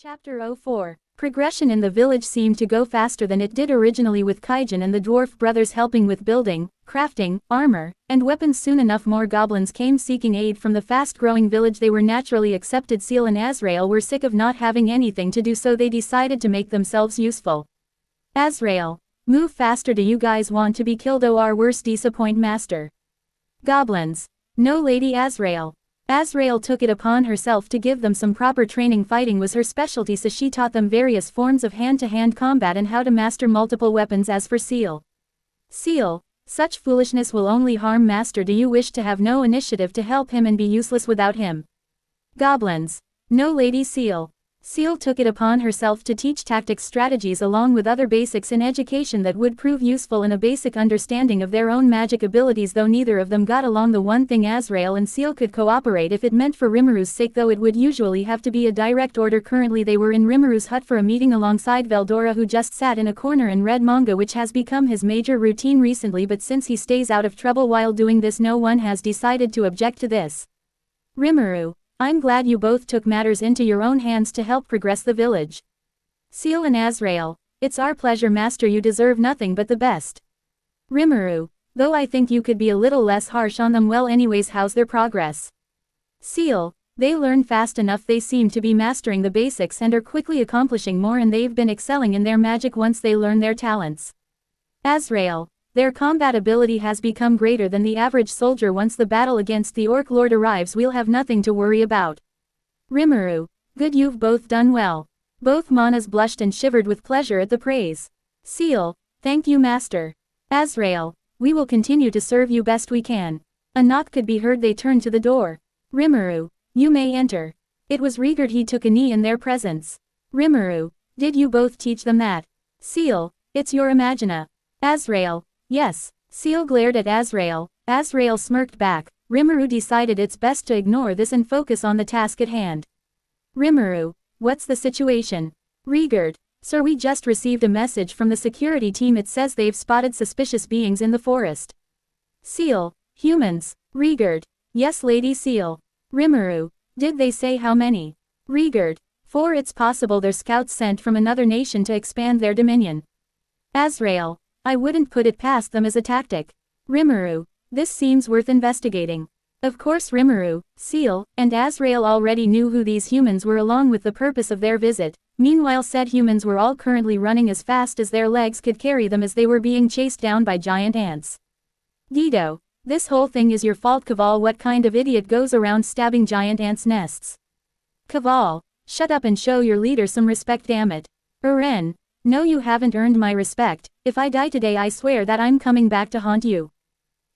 Chapter 04. Progression in the village seemed to go faster than it did originally, with Kaijin and the dwarf brothers helping with building, crafting, armor, and weapons. Soon enough more goblins came seeking aid from the fast-growing village. They were naturally accepted. Seal and Azrael were sick of not having anything to do, so they decided to make themselves useful. Azrael, move faster. Do you guys want to be killed? Oh, our worst disappoint master. Goblins. No, Lady Azrael. Azrael took it upon herself to give them some proper training. Fighting was her specialty, so she taught them various forms of hand-to-hand combat and how to master multiple weapons. As for Seal, such foolishness will only harm Master. Do you wish to have no initiative to help him and be useless without him? Goblins. No, Lady Seal. Seal took it upon herself to teach tactics, strategies, along with other basics in education that would prove useful in a basic understanding of their own magic abilities. Though neither of them got along, the one thing Azrael and Seal could cooperate if it meant for Rimuru's sake, though it would usually have to be a direct order. Currently they were in Rimuru's hut for a meeting alongside Veldora, who just sat in a corner and read manga, which has become his major routine recently, but since he stays out of trouble while doing this, no one has decided to object to this. Rimuru, I'm glad you both took matters into your own hands to help progress the village. Seal and Azrael, it's our pleasure, Master. You deserve nothing but the best. Rimuru, though I think you could be a little less harsh on them. Well, anyways, how's their progress? Seal, they learn fast enough. They seem to be mastering the basics and are quickly accomplishing more, and they've been excelling in their magic once they learn their talents. Azrael, their combat ability has become greater than the average soldier. Once the battle against the Orc Lord arrives, we'll have nothing to worry about. Rimuru, good, you've both done well. Both Manas blushed and shivered with pleasure at the praise. Seal, thank you, Master. Azrael, we will continue to serve you best we can. A knock could be heard. They turned to the door. Rimuru, you may enter. It was Rigard. He took a knee in their presence. Rimuru, did you both teach them that? Seal, it's your Imagina. Azrael, yes. Seal glared at Azrael. Azrael smirked back. Rimuru decided it's best to ignore this and focus on the task at hand. Rimuru, what's the situation? Rigard, sir, we just received a message from the security team. It says they've spotted suspicious beings in the forest. Seal, humans. Rigard, yes, Lady Seal. Rimuru, did they say how many? Rigard, 4. It's possible they're scouts sent from another nation to expand their dominion. Azrael, I wouldn't put it past them as a tactic. Rimuru, this seems worth investigating. Of course Rimuru, Seal, and Azrael already knew who these humans were along with the purpose of their visit. Meanwhile, said humans were all currently running as fast as their legs could carry them as they were being chased down by giant ants. Dido, this whole thing is your fault. Kaval, what kind of idiot goes around stabbing giant ants' nests? Kaval, shut up and show your leader some respect, damn it. Uren, no, you haven't earned my respect. If I die today, I swear that I'm coming back to haunt you.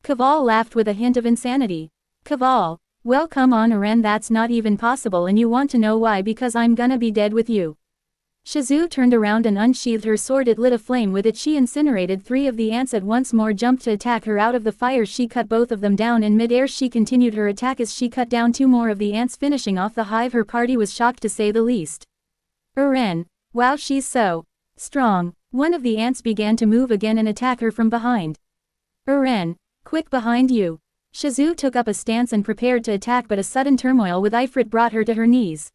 Kaval laughed with a hint of insanity. Kaval, well, come on, Uren, that's not even possible, and you want to know why? Because I'm gonna be dead with you. Shizu turned around and unsheathed her sword. It lit a flame. With it she incinerated 3 of the ants at once. More jumped to attack her. Out of the fire she cut both of them down. In midair she continued her attack as she cut down 2 more of the ants, finishing off the hive. Her party was shocked, to say the least. Uren, wow, she's so strong. One of the ants began to move again and attack her from behind. Uren, quick, behind you. Shizu took up a stance and prepared to attack, but a sudden turmoil with Ifrit brought her to her knees.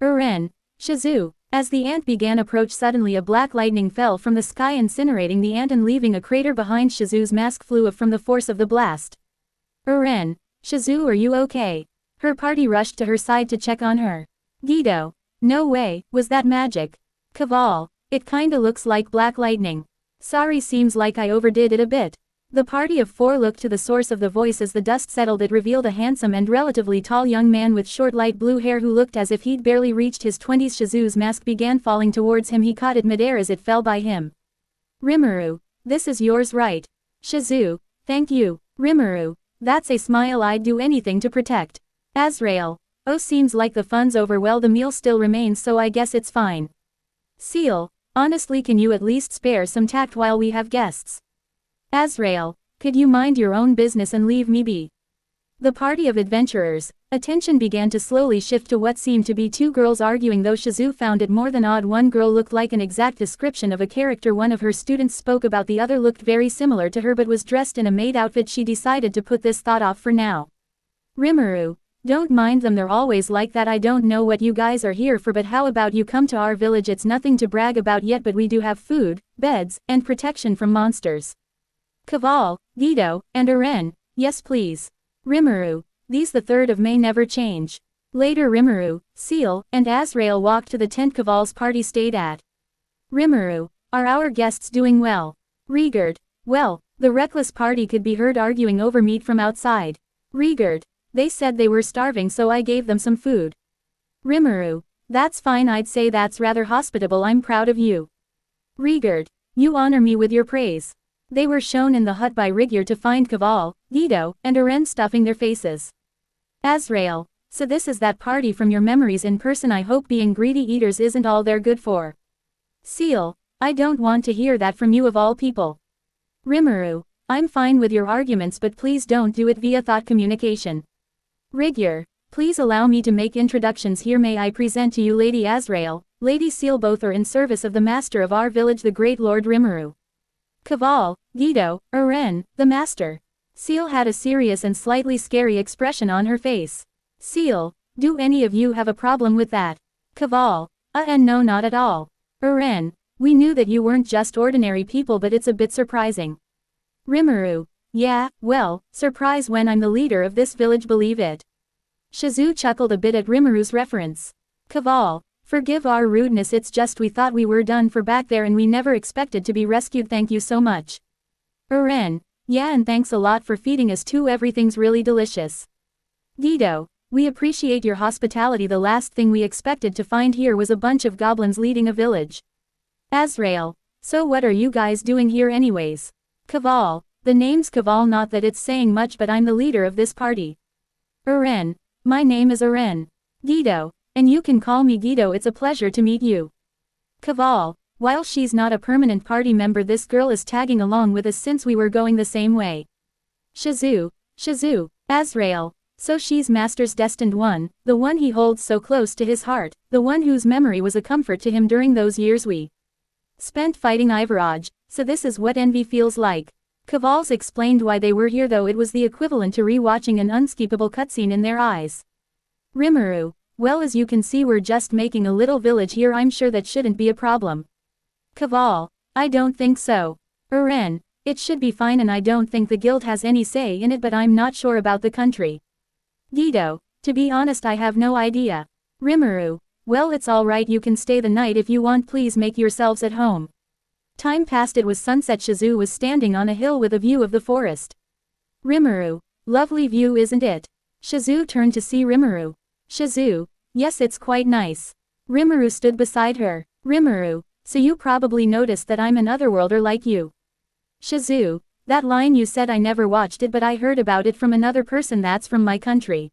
Uren, Shizu. As the ant began approach, suddenly a black lightning fell from the sky, incinerating the ant and leaving a crater behind. Shizu's mask flew off from the force of the blast. Uren, Shizu, are you okay? Her party rushed to her side to check on her. Guido, no way, was that magic? Kaval, it kinda looks like black lightning. Sorry, seems like I overdid it a bit. The party of 4 looked to the source of the voice. As the dust settled, it revealed a handsome and relatively tall young man with short light blue hair who looked as if he'd barely reached his 20s. Shizu's mask began falling towards him. He caught it midair as it fell by him. Rimuru, this is yours, right? Shizu, thank you. Rimuru, that's a smile. I'd do anything to protect. Azrael, oh, seems like the fun's over. Well, the meal still remains, so I guess it's fine. Seal, honestly, can you at least spare some tact while we have guests? Azrael, could you mind your own business and leave me be? The party of adventurers' attention began to slowly shift to what seemed to be 2 girls arguing, though Shizu found it more than odd. One girl looked like an exact description of a character one of her students spoke about. The other looked very similar to her but was dressed in a maid outfit. She decided to put this thought off for now. Rimuru, Don't mind them, they're always like that. I don't know what you guys are here for, but how about you come to our village? It's nothing to brag about yet, but we do have food, beds, and protection from monsters. Kaval, Guido, and Aren, yes please. Rimuru, these the 3rd of May never change. Later Rimuru, Seal, and Azrael walked to the tent Kaval's party stayed at. Rimuru, are our guests doing well? Rigurd, well, the reckless party could be heard arguing over meat from outside. Rigurd, they said they were starving, so I gave them some food. Rimuru, that's fine, I'd say that's rather hospitable, I'm proud of you. Rigurd, you honor me with your praise. They were shown in the hut by Rigurd to find Kaval, Guido, and Aren stuffing their faces. Azrael, so this is that party from your memories in person. I hope being greedy eaters isn't all they're good for. Seal, I don't want to hear that from you of all people. Rimuru, I'm fine with your arguments, but please don't do it via thought communication. Rigurd, please allow me to make introductions here. May I present to you Lady Azrael, Lady Seal, both are in service of the master of our village, the great Lord Rimuru. Kaval, Guido, Aren, the master. Seal had a serious and slightly scary expression on her face. Seal, do any of you have a problem with that? Kaval, and no, not at all. Aren, we knew that you weren't just ordinary people, but it's a bit surprising. Rimuru, yeah, well, surprise when I'm the leader of this village, believe it. Shizu chuckled a bit at Rimuru's reference. Kaval, forgive our rudeness, it's just we thought we were done for back there and we never expected to be rescued, thank you so much. Aren, yeah, and thanks a lot for feeding us too, everything's really delicious. Guido, we appreciate your hospitality, the last thing we expected to find here was a bunch of goblins leading a village. Azrael, so what are you guys doing here anyways? Kaval, the name's Kaval, not that it's saying much, but I'm the leader of this party. Aren, my name is Aren. Guido, and you can call me Guido, it's a pleasure to meet you. Kaval, while she's not a permanent party member, this girl is tagging along with us since we were going the same way. Shizu, Azrael, so she's Master's destined one, the one he holds so close to his heart, the one whose memory was a comfort to him during those years we spent fighting Ivaraj, so this is what envy feels like. Kaval's explained why they were here, though it was the equivalent to re-watching an unskippable cutscene in their eyes. Rimuru, well, as you can see, we're just making a little village here, I'm sure that shouldn't be a problem. Kaval, I don't think so. Aren, it should be fine, and I don't think the guild has any say in it, but I'm not sure about the country. Guido, to be honest, I have no idea. Rimuru, well, it's alright, you can stay the night if you want, please make yourselves at home. Time passed, it was sunset. Shizu was standing on a hill with a view of the forest. Rimuru, lovely view, isn't it? Shizu turned to see Rimuru. Shizu, yes, it's quite nice. Rimuru stood beside her. Rimuru, so you probably noticed that I'm an otherworlder like you. Shizu, that line you said, I never watched it, but I heard about it from another person that's from my country.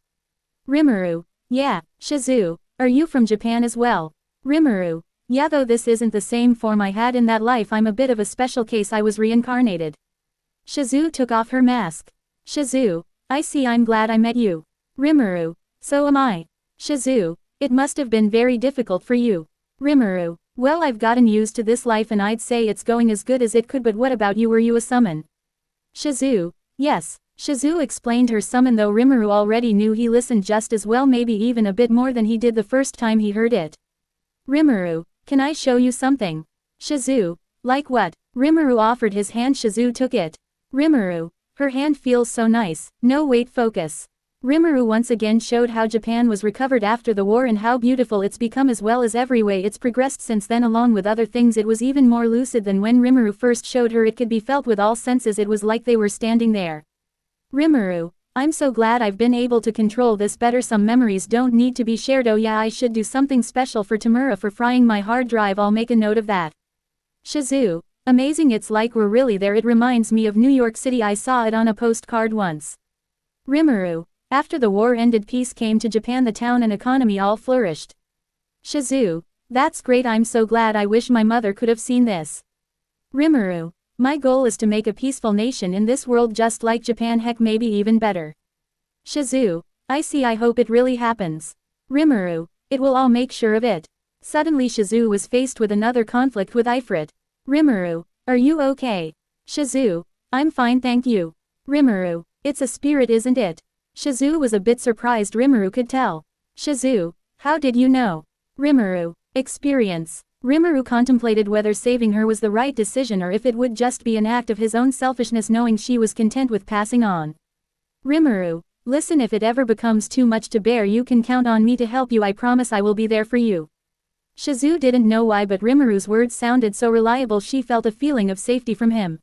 Rimuru, yeah. Shizu, are you from Japan as well? Rimuru, yeah, though this isn't the same form I had in that life, I'm a bit of a special case, I was reincarnated. Shizu took off her mask. Shizu, I see, I'm glad I met you. Rimuru, so am I. Shizu, it must have been very difficult for you. Rimuru, well, I've gotten used to this life and I'd say it's going as good as it could, but what about you, were you a summon? Shizu, yes. Shizu explained her summon, though Rimuru already knew he listened just as well, maybe even a bit more than he did the first time he heard it. Rimuru, can I show you something? Shizu, like what? Rimuru offered his hand. Shizu took it. Rimuru, her hand feels so nice. No, wait, focus. Rimuru once again showed how Japan was recovered after the war and how beautiful it's become, as well as every way it's progressed since then. Along with other things, it was even more lucid than when Rimuru first showed her. It could be felt with all senses. It was like they were standing there. Rimuru, I'm so glad I've been able to control this better. Some memories don't need to be shared. Oh yeah, I should do something special for Tensura for frying my hard drive. I'll make a note of that. Shizu, amazing, it's like we're really there. It reminds me of New York City. I saw it on a postcard once. Rimuru, after the war ended, peace came to Japan, the town and economy all flourished. Shizu, that's great, I'm so glad. I wish my mother could have seen this. Rimuru, my goal is to make a peaceful nation in this world just like Japan, heck maybe even better. Shizu, I see, I hope it really happens. Rimuru, it will, all make sure of it. Suddenly Shizu was faced with another conflict with Ifrit. Rimuru, are you okay? Shizu, I'm fine, thank you. Rimuru, it's a spirit, isn't it? Shizu was a bit surprised. Rimuru could tell. Shizu, how did you know? Rimuru, experience. Rimuru contemplated whether saving her was the right decision or if it would just be an act of his own selfishness, knowing she was content with passing on. Rimuru, listen, if it ever becomes too much to bear, you can count on me to help you. I promise I will be there for you. Shizu didn't know why, but Rimuru's words sounded so reliable she felt a feeling of safety from him.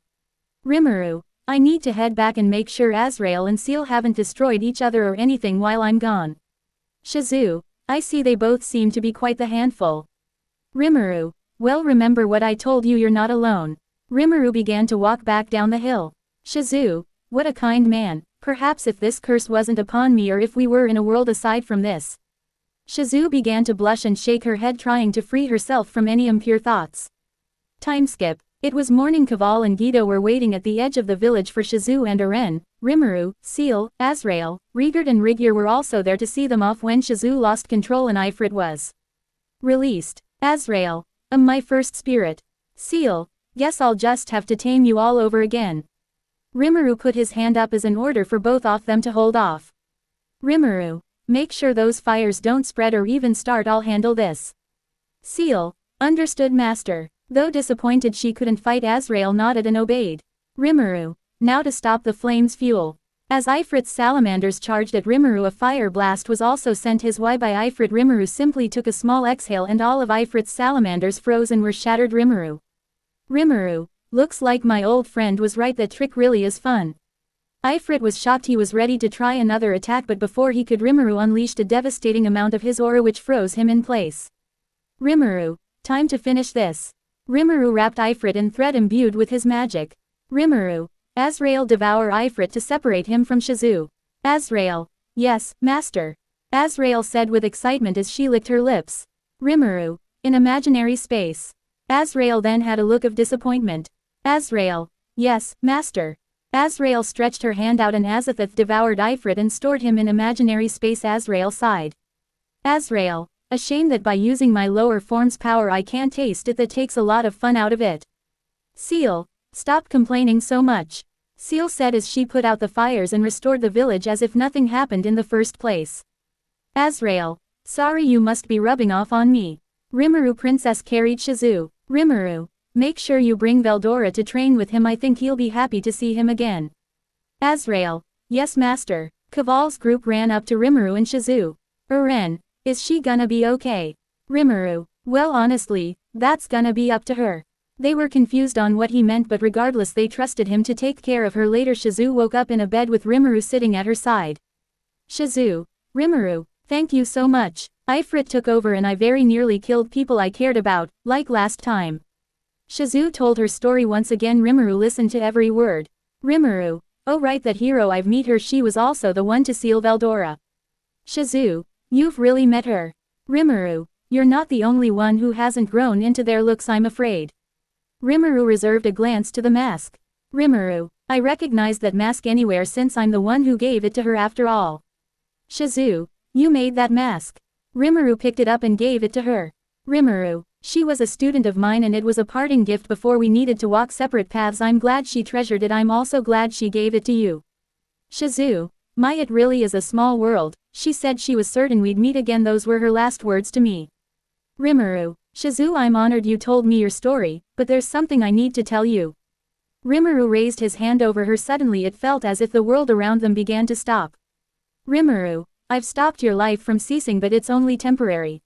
Rimuru, I need to head back and make sure Azrael and Seal haven't destroyed each other or anything while I'm gone. Shizu, I see they both seem to be quite the handful. Rimuru, well, remember what I told you, you're not alone. Rimuru began to walk back down the hill. Shizu, what a kind man. Perhaps if this curse wasn't upon me, or if we were in a world aside from this. Shizu began to blush and shake her head, trying to free herself from any impure thoughts. Time skip. It was morning. Kaval and Guido were waiting at the edge of the village for Shizu and Aren. Rimuru, Seal, Azrael, Rigard and Rigyar were also there to see them off when Shizu lost control and Ifrit was released. Azrael, my first spirit. Seal, guess I'll just have to tame you all over again. Rimuru put his hand up as an order for both of them to hold off. Rimuru, make sure those fires don't spread or even start, I'll handle this. Seal, understood master. Though disappointed she couldn't fight, Azrael nodded and obeyed. Rimuru, now to stop the flames fuel. As Ifrit's salamanders charged at Rimuru, a fire blast was also sent his way by Ifrit. Rimuru simply took a small exhale and all of Ifrit's salamanders froze and were shattered. Rimuru, looks like my old friend was right, that trick really is fun. Ifrit was shocked. He was ready to try another attack, but before he could, Rimuru unleashed a devastating amount of his aura which froze him in place. Rimuru, time to finish this. Rimuru wrapped Ifrit in thread imbued with his magic. Rimuru, Azrael, devour Ifrit to separate him from Shizu. Azrael, yes, master. Azrael said with excitement as she licked her lips. Rimuru, in imaginary space. Azrael then had a look of disappointment. Azrael, yes, master. Azrael stretched her hand out and Azathoth devoured Ifrit and stored him in imaginary space. Azrael sighed. Azrael, a shame that by using my lower form's power I can't taste it. That takes a lot of fun out of it. Seal, stop complaining so much. Seal said as she put out the fires and restored the village as if nothing happened in the first place. Azrael, sorry, you must be rubbing off on me. Rimuru princess carried Shizu. Rimuru, make sure you bring Veldora to train with him. I think he'll be happy to see him again. Azrael, yes master. Kaval's group ran up to Rimuru and Shizu. Aren, is she gonna be okay? Rimuru, well honestly, that's gonna be up to her. They were confused on what he meant, but regardless they trusted him to take care of her later. Shizu woke up in a bed with Rimuru sitting at her side. Shizu, Rimuru, thank you so much. Ifrit took over and I very nearly killed people I cared about, like last time. Shizu told her story once again. Rimuru listened to every word. Rimuru, oh right, that hero, I've met her. She was also the one to seal Veldora. Shizu, you've really met her. Rimuru, you're not the only one who hasn't grown into their looks, I'm afraid. Rimuru reserved a glance to the mask. Rimuru, I recognize that mask anywhere since I'm the one who gave it to her after all. Shizu, you made that mask. Rimuru picked it up and gave it to her. Rimuru, she was a student of mine and it was a parting gift before we needed to walk separate paths. I'm glad she treasured it. I'm also glad she gave it to you. Shizu, my, it really is a small world. She said she was certain we'd meet again. Those were her last words to me. Rimuru, Shizu, I'm honored you told me your story, but there's something I need to tell you. Rimuru raised his hand over her. Suddenly it felt as if the world around them began to stop. Rimuru, I've stopped your life from ceasing, but it's only temporary.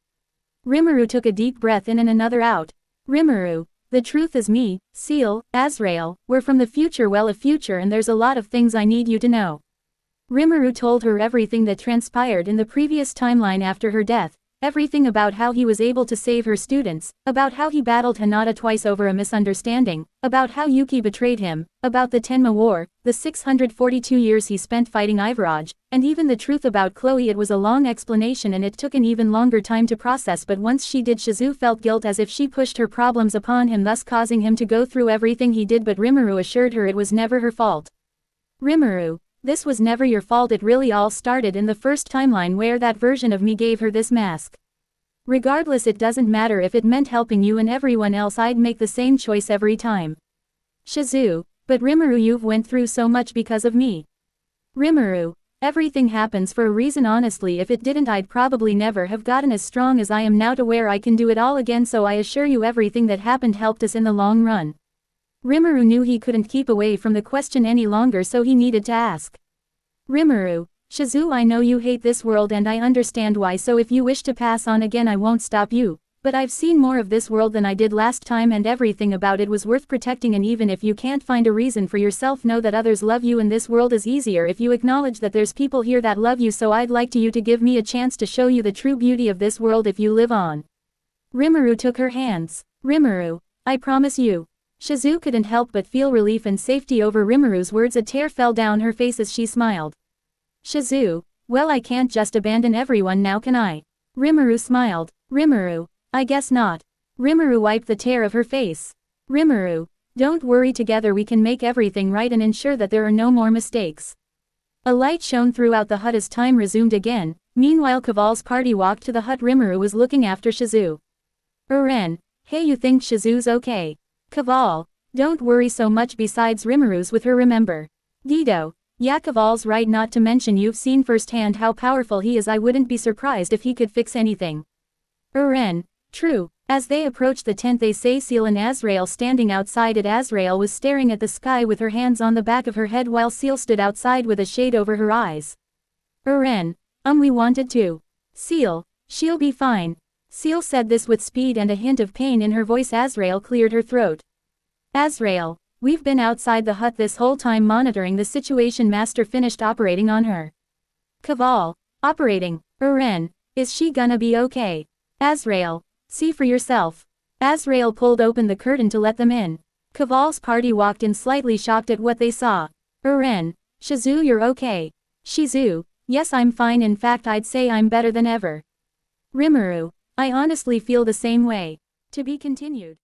Rimuru took a deep breath in and another out. Rimuru, the truth is me, Seal, Azrael, we're from the future. Well, a future, and there's a lot of things I need you to know. Rimuru told her everything that transpired in the previous timeline after her death, everything about how he was able to save her students, about how he battled Hinata twice over a misunderstanding, about how Yuki betrayed him, about the Tenma War, the 642 years he spent fighting Ivaraj, and even the truth about Chloe. It was a long explanation and it took an even longer time to process, but once she did, Shizu felt guilt as if she pushed her problems upon him, thus causing him to go through everything he did. But Rimuru assured her it was never her fault. Rimuru, this was never your fault. It really all started in the first timeline where that version of me gave her this mask. Regardless, it doesn't matter if it meant helping you and everyone else, I'd make the same choice every time. Shizu, but Rimuru, you've went through so much because of me. Rimuru, Everything happens for a reason. Honestly, if it didn't, I'd probably never have gotten as strong as I am now to where I can do it all again, so I assure you everything that happened helped us in the long run. Rimuru knew he couldn't keep away from the question any longer, so he needed to ask. Rimuru, Shizu, I know you hate this world and I understand why, so if you wish to pass on again I won't stop you, but I've seen more of this world than I did last time and everything about it was worth protecting, and even if you can't find a reason for yourself, know that others love you and this world is easier if you acknowledge that there's people here that love you, so I'd like you to give me a chance to show you the true beauty of this world if you live on. Rimuru took her hands. Rimuru, I promise you. Shizu couldn't help but feel relief and safety over Rimuru's words. A tear fell down her face as she smiled. Shizu, well, I can't just abandon everyone now, can I? Rimuru smiled. Rimuru, I guess not. Rimuru wiped the tear of her face. Rimuru, don't worry, together we can make everything right and ensure that there are no more mistakes. A light shone throughout the hut as time resumed again. Meanwhile, Kaval's party walked to the hut. Rimuru was looking after Shizu. Eren, hey, you think Shizu's okay? Kaval, don't worry so much, besides Rimuru's with her, remember. Dido, yeah, Kaval's right, not to mention you've seen firsthand how powerful he is. I wouldn't be surprised if he could fix anything. Eren, true. As they approached the tent, they saw Seal and Azrael standing outside it. Azrael was staring at the sky with her hands on the back of her head while Seal stood outside with a shade over her eyes. Eren, we wanted to. Seal, she'll be fine. Seal said this with speed and a hint of pain in her voice. Azrael cleared her throat. Azrael, we've been outside the hut this whole time monitoring the situation. Master finished operating on her. Kaval, operating? Eren, is she gonna be okay? Azrael, see for yourself. Azrael pulled open the curtain to let them in. Kaval's party walked in slightly shocked at what they saw. Eren, Shizu, you're okay? Shizu, yes, I'm fine, in fact I'd say I'm better than ever. Rimuru, I honestly feel the same way. To be continued.